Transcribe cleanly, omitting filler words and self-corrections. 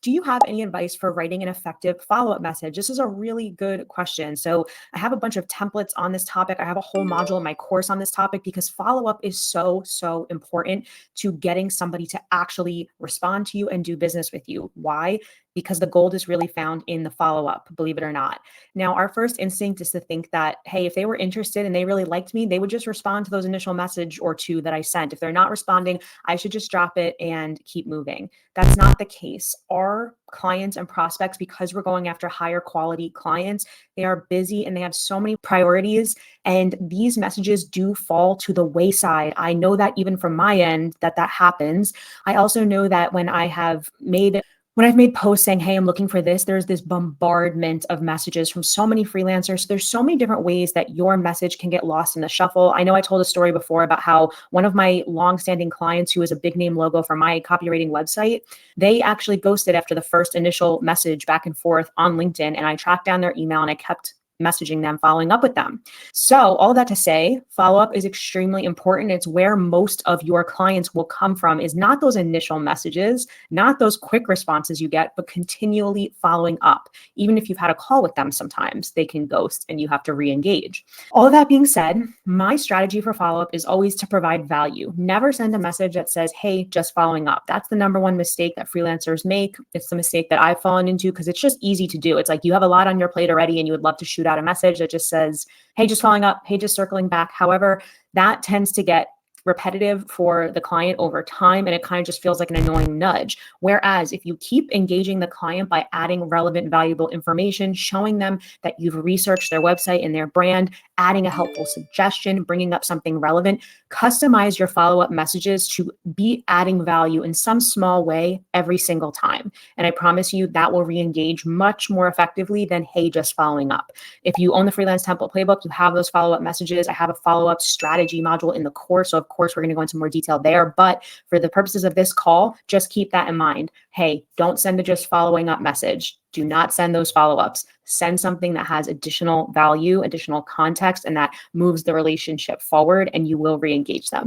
do you have any advice for writing an effective follow-up message? This is a really good question. So I have a bunch of templates on this topic. I have a whole module in my course on this topic because follow-up is so, so important to getting somebody to actually respond to you and do business with you. Why? Because the gold is really found in the follow-up, believe it or not. Now, our first instinct is to think that, hey, if they were interested and they really liked me, they would just respond to those initial message or two that I sent. If they're not responding, I should just drop it and keep moving. That's not the case. Our clients and prospects, because we're going after higher quality clients, they are busy and they have so many priorities, and these messages do fall to the wayside. I know that even from my end that happens. I also know that when I've made posts saying, hey, I'm looking for this, there's this bombardment of messages from so many freelancers. So there's so many different ways that your message can get lost in the shuffle. I know I told a story before about how one of my longstanding clients, who is a big name logo for my copywriting website, they actually ghosted after the first initial message back and forth on LinkedIn. And I tracked down their email and I kept messaging them, following up with them. So all that to say, follow-up is extremely important. It's where most of your clients will come from, is not those initial messages, not those quick responses you get, but continually following up. Even if you've had a call with them, sometimes they can ghost and you have to re-engage. All of that being said, my strategy for follow-up is always to provide value. Never send a message that says, hey, just following up. That's the number one mistake that freelancers make. It's the mistake that I've fallen into because it's just easy to do. It's like you have a lot on your plate already and you would love to shoot out a message that just says, hey, just following up, hey, just circling back. However, that tends to get repetitive for the client over time, and it kind of just feels like an annoying nudge. Whereas if you keep engaging the client by adding relevant, valuable information, showing them that you've researched their website and their brand, adding a helpful suggestion, bringing up something relevant, customize your follow-up messages to be adding value in some small way every single time. And I promise you that will re-engage much more effectively than, hey, just following up. If you own the Freelance Template Playbook, you have those follow-up messages. I have a follow-up strategy module in the course. So of course, we're going to go into more detail there. But for the purposes of this call, just keep that in mind. Hey, don't send a just following up message. Do not send those follow-ups. Send something that has additional value, additional context, and that moves the relationship forward, and you will re-engage them.